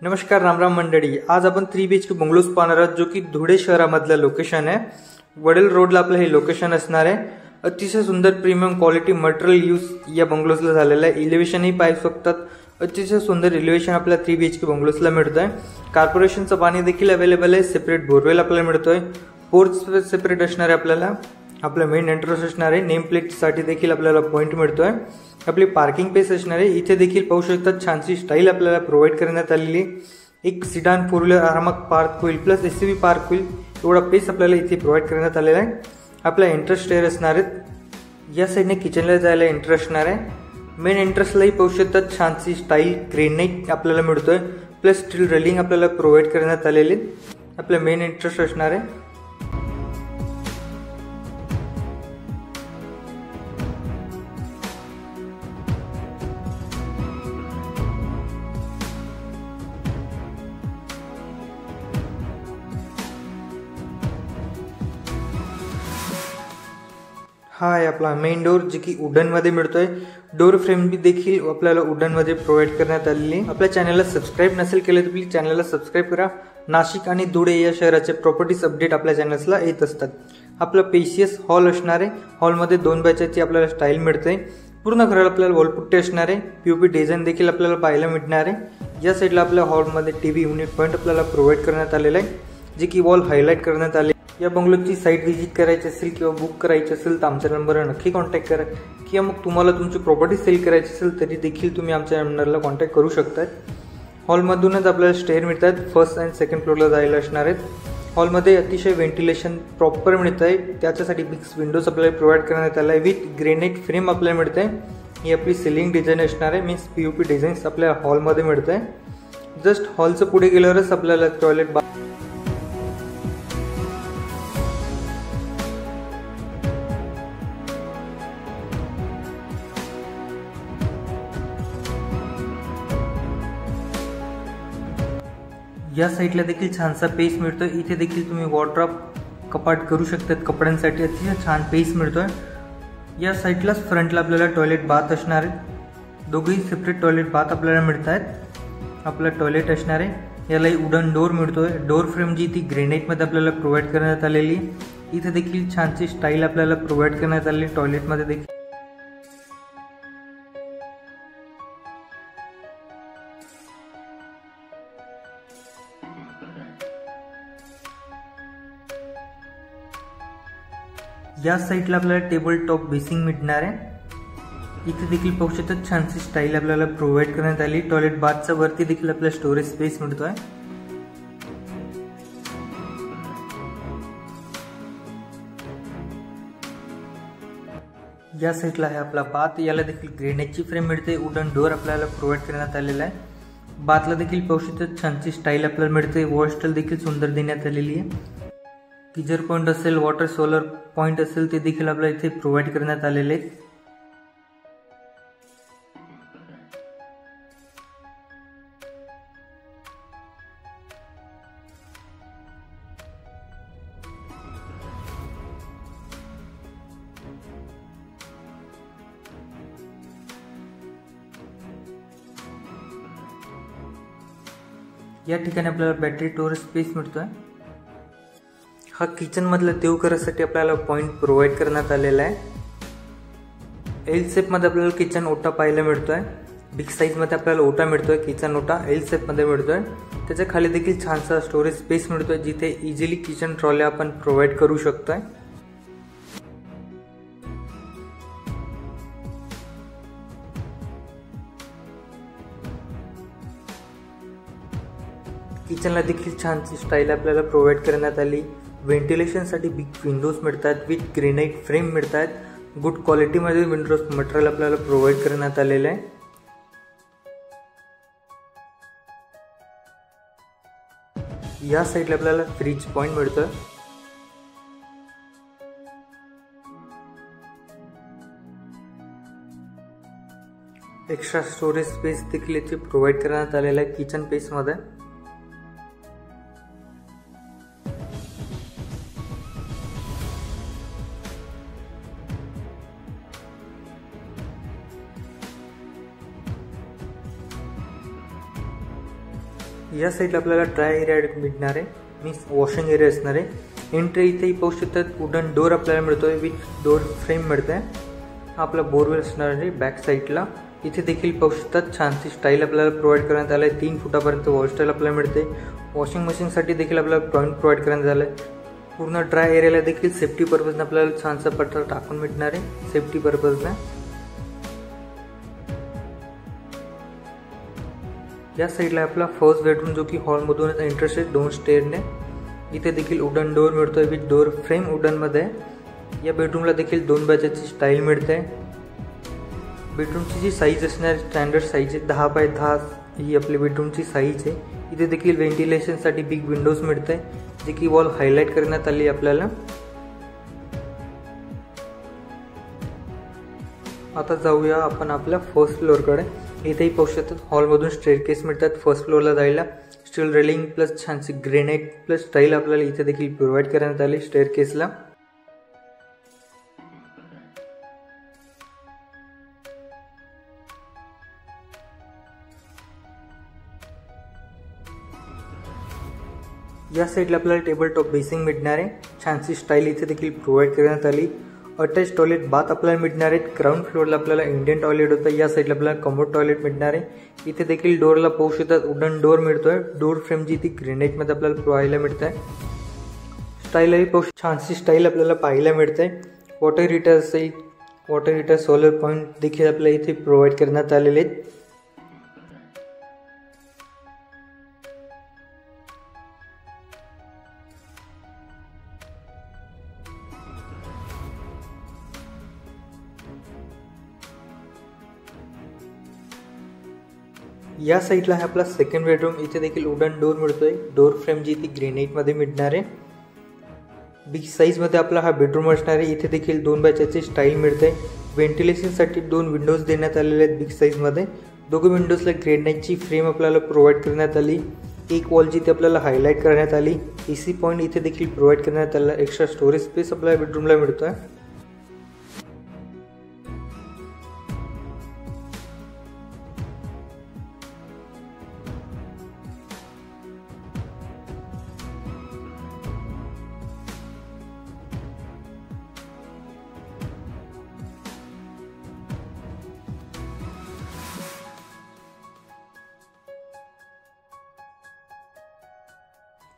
नमस्कार राम मंडळी, आज आपण 3 BHK बंगलोज पाहणार आहोत जो की धुळे शहरामधलं लोकेशन आहे। वडील रोडला आपलं हे लोकेशन असणार आहे। अतिशय सुंदर प्रीमियम क्वालिटी मटेरियल यूज या बंगलोजला झालेला आहे। इलेव्हेशन ही पाहू शकतात, अतिशय सुंदर इलेव्हेशन आपल्याला 3 BHK बंगलोजला मिळतोय। कॉर्पोरेशनचं पाणी देखील अवेलेबल आहे, सेपरेट बोरवेल आपल्याला मिळतोय, पोर्च सेपरेट असणार आहे। आपल्याला आपला मेन एंट्रन्स असणार आहे, नेम प्लेट साठी देखील आपल्याला पॉइंट मिळतोय। आपली पार्किंग प्लेस असणार आहे, इथे देखील पाहू शकतात छानशी स्टाईल आपल्याला प्रोव्हाइड करण्यात आलेली। एक सिडान 4 व्हीलर आरामात पार्क होईल, प्लस एसयूव्ही पार्क होईल एवढा स्पेस आपल्याला इथे प्रोव्हाइड करण्यात आलेला आहे। आपला एंट्रन्स स्टेअर असणार आहे, या साइडने किचनला जायला एंट्री असणार आहे। मेन एंट्रन्सलाही पाहू शकतात छानशी स्टाईल ग्रेनाइट आपल्याला मिळतोय, प्लस स्टील रेलिंग आपल्याला प्रोव्हाइड करण्यात आलेली। आपला मेन एंट्रन्स असणार आहे। हा आहे आपला मेन डोर, जे की वुडन मध्ये मिळतोय। डोर फ्रेम भी देखील आपल्याला वुडन मध्ये प्रोव्हाइड करण्यात आलेली। आपल्या चॅनलला सबस्क्राइब नसेल केले तर प्लीज चॅनलला सबस्क्राइब करा। नाशिक आणि धुळे या शहराचे प्रॉपर्टीज अपडेट आपल्या चॅनल्सला येत असतात। आपला पेशियस हॉल असणार आहे, हॉलमध्ये 2 बॅचची आपल्याला स्टाईल मिळते। पूर्ण घराला आपल्याला वॉलपुट्टी असणार आहे, पीओपी डिझाइन देखील आपल्याला पाहायला मिळणार आहे। या साइडला आपल्या हॉलमध्ये टीव्ही युनिट पॉइंट आपल्याला प्रोव्हाइड करण्यात आलेला आहे, जे की वॉल हायलाइट करण्यात आले। या बंगलोची साइट व्हिजिट करायची असेल किंवा बुक करायची असेल तर आमच्या नंबरवर नक्की कॉन्टॅक्ट करा, किंवा मग तुम्हाला तुमची प्रॉपर्टी सेल करायची असेल तरी देखील तुम्ही आमच्या नंबरला कॉन्टॅक्ट करू शकता। हॉलमधूनच आपल्याला स्टेअर मिळतात, फर्स्ट आणि सेकंड फ्लोअरला जायला असणार आहेत। हॉलमध्ये अतिशय व्हेंटिलेशन प्रॉपर मिळत आहे, त्याच्यासाठी बिग विंडोज आपल्याला प्रोव्हाइड करण्यात आला आहे। विथ ग्रेनाइट फ्रेम आपल्याला मिळते। ही आपली सिलिंग डिझाईन असणार आहे, मीन्स पीओपी डिझाईन्स आपल्या हॉलमध्ये मिळत आहे। जस्ट हॉलचं पुढे गेल्यावरच आपल्याला टॉयलेट या साइडला देखील छानसा पेस मिळतोय। इथे देखील तुम्ही वॉर्डरोब कपाट करू शकतात, कपड्यांसाठी अतिशय छान पेस मिळतोय। या साइडलाच फ्रंटला आपल्याला टॉयलेट बाथ असणार आहे, दोघेही सेपरेट टॉयलेट बाथ आपल्याला मिळत आहेत। आपला टॉयलेट असणार आहे, यालाही वुडन डोर मिळतोय। डोर फ्रेम जी ती ग्रेनाइट मध्ये आपल्याला प्रोव्हाइड करण्यात आलेली। इथे देखील छानशी स्टाईल आपल्याला प्रोव्हाइड करण्यात आलेली टॉयलेट मध्ये देखील। या साइडला आपल्याला टेबल टॉप बेसिंग मिळणार आहे। इथे देखील पाहू शकतात छानशी स्टाईल आपल्याला प्रोव्हाइड करण्यात आली। टॉयलेट बाथच्या वरती देखील आपल्याला स्टोरेज स्पेस मिळतोय। या साइडला आहे आपला बाथ, याला देखील ग्रेनाइटची फ्रेम मिळते, वुडन डोर आपल्याला प्रोव्हाइड करण्यात आलेला आहे। बाथला देखील पाहू शकतात छानशी स्टाईल आपल्याला मिळते, वॉशस्टाईल देखील सुंदर देण्यात आलेली आहे। गीजर पॉइंट असेल, वॉटर सोलर पॉइंट असेल ते देखील आपल्याला इथे प्रोव्हाइड करण्यात आलेले आहेत। या ठिकाणी आपल्याला बॅटरी स्टोरेज स्पेस मिळतोय। हा किचन मधल्या देवघरासाठी आपल्याला पॉइंट प्रोव्हाइड करण्यात आलेला आहे। एल शेप मध्ये आपल्याला किचन ओटा पाहायला मिळतोय। बिग साइज मध्ये आपल्याला ओटा मिळतोय, किचन ओटा एल शेप मध्ये मिळतोय। त्याच्या खाली देखील छानसा स्टोरेज स्पेस मिळतोय, जिथे इझिली किचन ट्रॉली आपण प्रोव्हाइड करू शकतोय। किचनला देखील छानशी स्टाईल आपल्याला प्रोव्हाइड करण्यात आली। व्हेंटिलेशन साठी बिग विंडोज मिळतात, विथ ग्रेनाइट फ्रेम मिळतात। गुड क्वालिटी मध्ये विंडोज मटेरियल आपल्याला प्रोव्हाइड करण्यात आलेले आहे। या साइडला आपल्याला फ्रीज पॉइंट मिळतोय। एक्स्ट्रा स्टोरेज स्पेस देखील इथे प्रोव्हाइड करण्यात आलेला आहे किचन स्पेस मध्ये। या साईडला आपल्याला ड्राय एरिया मिळणार आहे, मीन्स वॉशिंग एरिया असणार आहे। एंट्री इथेही पाहू शकतात, वुडन डोर आपल्याला मिळतोय विथ डोर फ्रेम मिळते। हा आपला बोरवेल असणार आहे बॅक साईडला। इथे देखील पाहू शकतात छानशी स्टाईल आपल्याला प्रोव्हाइड करण्यात आलं आहे। 3 फुटापर्यंत वॉल स्टाईल आपल्याला मिळते। वॉशिंग मशीनसाठी देखील आपल्याला पॉईंट प्रोव्हाइड करण्यात आलं आहे। पूर्ण ड्राय एरियाला देखील सेफ्टी पर्पजने आपल्याला छानसा पत्रा टाकून मिळणार आहे, सेफ्टी पर्पजने। या साईडला आपला फर्स्ट बेडरूम जो की हॉलमधून एंट्रन्स आहे 2 स्टेअरने। इथे देखील वुडन डोर मिळतोय विथ डोर फ्रेम वुडनमध्ये। या बेडरूमला देखील 2 बायची स्टाईल मिळते। बेडरूमची जी साईज असणार स्टँडर्ड साईज आहे 10 बाय 10 ही आपली बेडरूमची साईज आहे। इथे देखील व्हेंटिलेशनसाठी बिग विंडोज मिळते, जे की वॉल हायलाइट करण्यात आली आपल्याला। आता जाऊया आपण आपल्या फर्स्ट फ्लोअरकडे। इथेही पाहू शकतात हॉलमधून स्टेअरकेस मिळतात फर्स्ट फ्लोअरला जायला। स्टील रेलिंग प्लस छानशी ग्रेनाइट प्लस स्टाईल आपल्याला इथे देखील प्रोव्हाइड करण्यात आली स्टेअरकेसला। या साईडला आपल्याला टेबल टॉप बेसिंग मिळणार आहे, छानशी स्टाईल इथे देखील प्रोव्हाइड करण्यात आली। अटॅच टॉयलेट बाथ आपल्याला मिळणार आहे। ग्राउंड फ्लोअरला आपल्याला इंडियन टॉयलेट होतं, या साईडला आपल्याला कमोड टॉयलेट मिळणार आहे। इथे देखील डोरला पाहू शकतात वुडन डोर मिळतोय। डोर फ्रेम जी ती ग्रेनाइटमध्ये आपल्याला पाहायला मिळत आहे। स्टाईलही छानशी स्टाईल आपल्याला पाहायला मिळते। वॉटर हीटर असेल, वॉटर हीटर सोलर पॉईंट देखील आपल्याला इथे प्रोव्हाइड करण्यात आलेले आहेत। या साईडला आहे आपला सेकंड बेडरूम। इथे देखील वुडन डोर मिळतोय, डोर फ्रेम जी ती ग्रेनाइटमध्ये मिळणार आहे। बिग साईजमध्ये आपला हा बेडरूम असणार आहे। इथे देखील 2 बायची स्टाईल मिळते। व्हेंटिलेशनसाठी 2 विंडोज देण्यात आलेले आहेत बिग साईजमध्ये। दोघं विंडोजला ग्रेनाइटची फ्रेम आपल्याला प्रोव्हाइड करण्यात आली। एक वॉल जिथे आपल्याला हायलाइट करण्यात आली। AC पॉईंट इथे देखील प्रोव्हाइड करण्यात आला। एक्स्ट्रा स्टोरेज स्पेस आपल्या बेडरूमला मिळतोय।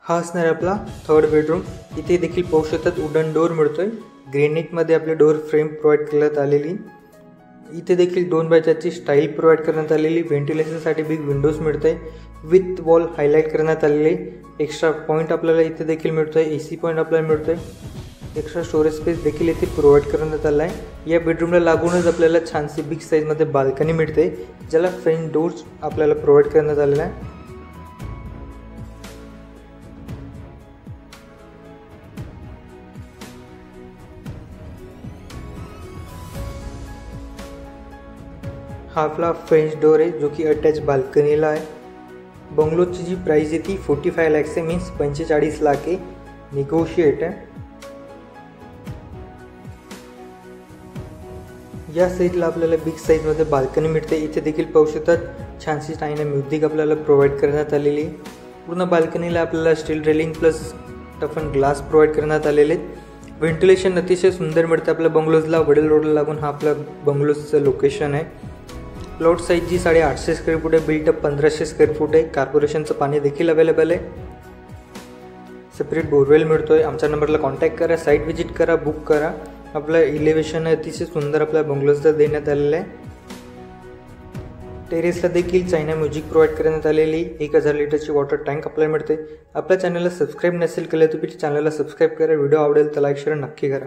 हा असणार आपला थर्ड बेडरूम। इथे देखील पाहू शकतात वुडन डोर मिळतोय, ग्रेनाइटमध्ये आपले डोर फ्रेम प्रोव्हाइड करण्यात आलेली। इथे देखील 2 बायची स्टाईल प्रोव्हाइड करण्यात आलेली। व्हेंटिलेशनसाठी बिग विंडोज मिळते, विथ वॉल हायलाइट करण्यात आलेले। एक्स्ट्रा पॉईंट आपल्याला इथे देखील मिळतोय, AC पॉईंट आपल्याला मिळतोय। एक्स्ट्रा स्टोरेज स्पेस देखील इथे प्रोव्हाइड करण्यात आला आहे। या बेडरूमला लागूनच आपल्याला छानशी बिग साईजमध्ये बाल्कनी मिळते, ज्याला फ्रेंच डोर्स आपल्याला प्रोव्हाइड करण्यात आलेला आहे। हा आपला फ्रेंच डोर आहे, जो की अटॅच बाल्कनीला आहे। बंगलोची जी प्राइस आहे ती 45 लाख आहे, मीन्स 45 लाख आहे, निगोशिएट आहे। या साईडला आपल्याला बिग साईजमध्ये बाल्कनी मिळते। इथे देखील पाहू शकतात छानशी स्टाईलने म्युझिक आपल्याला प्रोव्हाइड करण्यात आलेली। पूर्ण बाल्कनीला आपल्याला steel railing plus टफन glass provide करण्यात आलेले। व्हेंटिलेशन अतिशय सुंदर मिळते आपल्या बंगलोजला। वडील रोडला लागून हा आपला बंगलोजचं लोकेशन आहे। प्लॉट साईज जी 850 स्क्वेअर फूट आहे, बिल्टअप 1500 स्क्वेअर फूट आहे। कॉर्पोरेशनचं पाणी देखील अवेलेबल आहे। सेपरेट बोरवेल मिळतोय। आमच्या नंबरला कॉन्टॅक्ट करा, साईट व्हिजिट करा, बुक करा। आपलं इलेव्हेशन अतिशय सुंदर आपल्या बंगलोजला देण्यात आलेलं आहे। टेरेसला देखील चायना म्युझिक प्रोव्हाइड करण्यात आलेली। 1000 लिटरची वॉटर टँक आपल्याला मिळते। आपल्या चॅनलला सबस्क्राईब नसेल केलं तर प्लीज चॅनलला सबस्क्राईब करा। व्हिडिओ आवडेल तर लाईक शेअर नक्की करा।